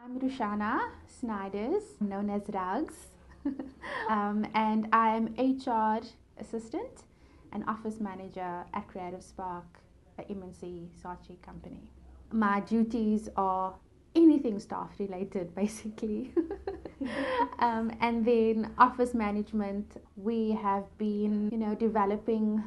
I'm Rushana Snyders, known as Rugs, and I'm HR assistant and office manager at CreativeSpark, a MNC Saatchi company. My duties are anything staff related, basically. And then office management, we have been, developing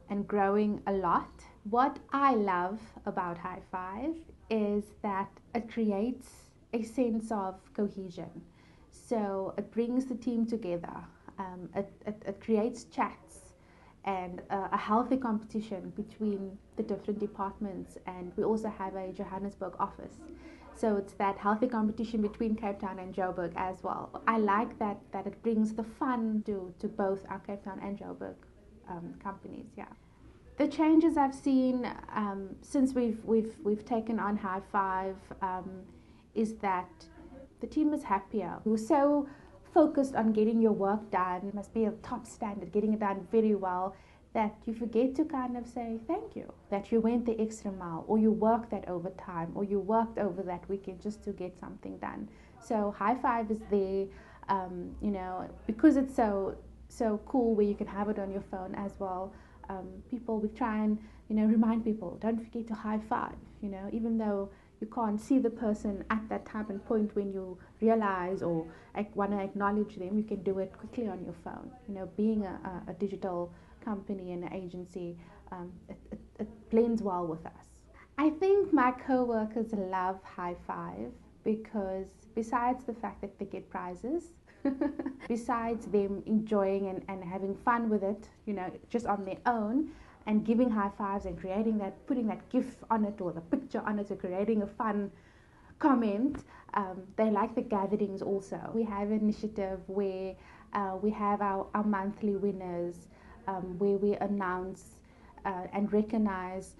and growing a lot. What I love about Hi5 is that it creates a sense of cohesion. So it brings the team together. It creates chats and a healthy competition between the different departments. And we also have a Johannesburg office. So it's that healthy competition between Cape Town and Joburg as well. I like that it brings the fun to both our Cape Town and Joburg companies. Yeah. The changes I've seen since we've taken on Hi5 is that the team is happier. We're so focused on getting your work done. It must be a top standard, getting it done very well, that you forget to kind of say thank you, that you went the extra mile, or you worked that overtime, or you worked over that weekend just to get something done. So Hi5 is there, because it's so cool where you can have it on your phone as well. We try and remind people, don't forget to Hi5. Even though you can't see the person at that time and point when you realize or want to acknowledge them, you can do it quickly on your phone. Being a digital company and an agency, it blends well with us. I think my co-workers love Hi5 because besides the fact that they get prizes, besides them enjoying and having fun with it, just on their own, and giving high fives and creating that, putting that GIF on it or the picture on it, or creating a fun comment, they like the gatherings also. We have an initiative where we have our monthly winners, where we announce and recognize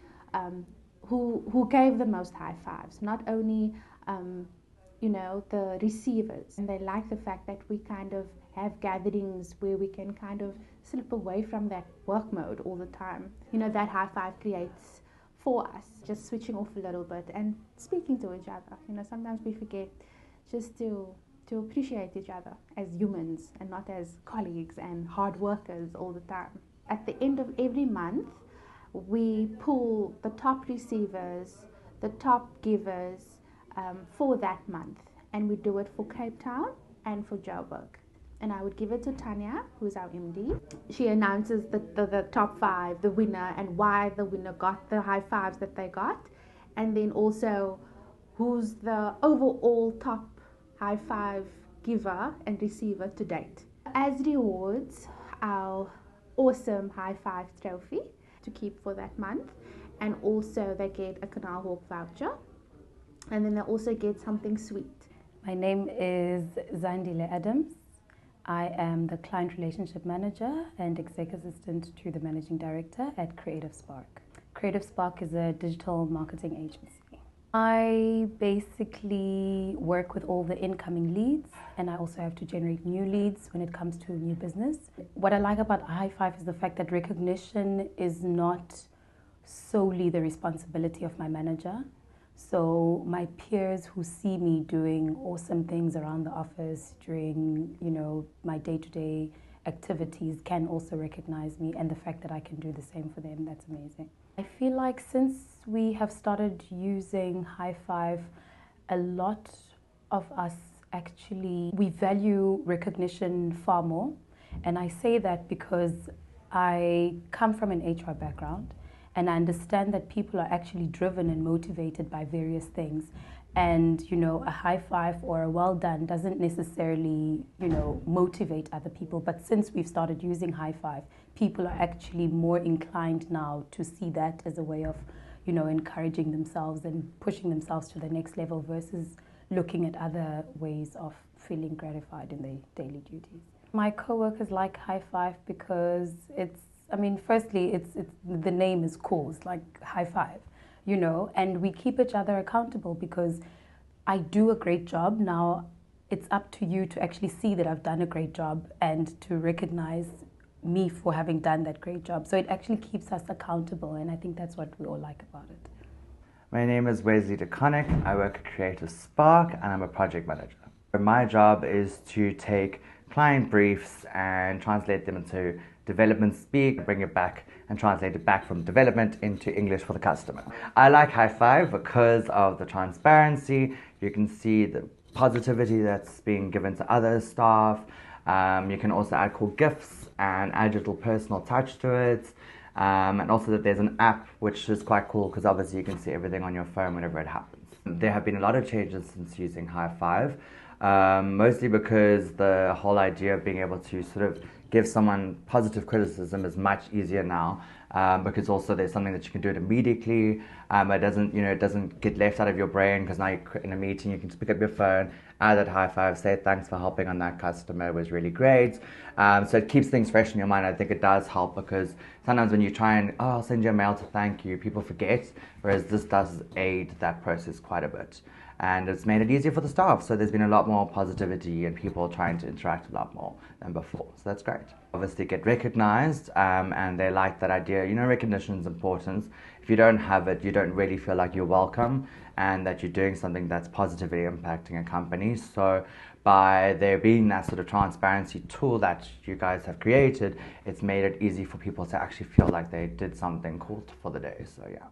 who gave the most high fives, not only the receivers. And they like the fact that we kind of have gatherings where we can kind of slip away from that work mode all the time. That Hi5 creates for us, just switching off a little bit and speaking to each other. Sometimes we forget just to appreciate each other as humans and not as colleagues and hard workers all the time. At the end of every month, we pull the top receivers, the top givers for that month, and we do it for Cape Town and for Joburg. And I would give it to Tanya, who's our MD. She announces the top 5, the winner, and why the winner got the high fives that they got, and then also who's the overall top high 5 giver and receiver to date. As rewards, our awesome high 5 trophy to keep for that month, and also they get a Canal Walk voucher, and then they also get something sweet. My name is Zandile Adams. I am the Client Relationship Manager and Exec Assistant to the Managing Director at CreativeSpark. CreativeSpark is a digital marketing agency. I basically work with all the incoming leads, and I also have to generate new leads when it comes to new business. What I like about Hi5 is the fact that recognition is not solely the responsibility of my manager. So my peers who see me doing awesome things around the office during, my day-to-day activities can also recognize me, and the fact that I can do the same for them, that's amazing. I feel like since we have started using Hi5, a lot of us actually, we value recognition far more. And I say that because I come from an HR background, and I understand that people are actually driven and motivated by various things. And, a high 5 or a well done doesn't necessarily, motivate other people. But since we've started using Hi5, people are actually more inclined now to see that as a way of, encouraging themselves and pushing themselves to the next level versus looking at other ways of feeling gratified in their daily duties. My coworkers like Hi5 because firstly, it's the name is cool. It's like Hi5, and we keep each other accountable because I do a great job. Now, it's up to you to actually see that I've done a great job and to recognize me for having done that great job. So it actually keeps us accountable, and I think that's what we all like about it. My name is Wesley DeConnick. I work at CreativeSpark and I'm a project manager. My job is to take client briefs and translate them into development speak, bring it back and translate it back from development into English for the customer. I like Hi5 because of the transparency. You can see the positivity that's being given to other staff. You can also add cool GIFs and add a little personal touch to it. And also that there's an app which is quite cool because obviously you can see everything on your phone whenever it happens. There have been a lot of changes since using Hi5, mostly because the whole idea of being able to sort of give someone positive criticism is much easier now, because also there's something that you can do it immediately. It doesn't get left out of your brain because now you're in a meeting, you can just pick up your phone, add that Hi5, say thanks for helping on that customer, it was really great. So it keeps things fresh in your mind. I think it does help because sometimes when you try and, I'll send you a mail to thank you, people forget, whereas this does aid that process quite a bit. And it's made it easier for the staff, so there's been a lot more positivity and people trying to interact a lot more than before, so that's great. Obviously get recognized, and they like that idea. Recognition is important. If you don't have it, you don't really feel like you're welcome and that you're doing something that's positively impacting a company. So by there being that sort of transparency tool that you guys have created, it's made it easy for people to actually feel like they did something cool for the day, so yeah.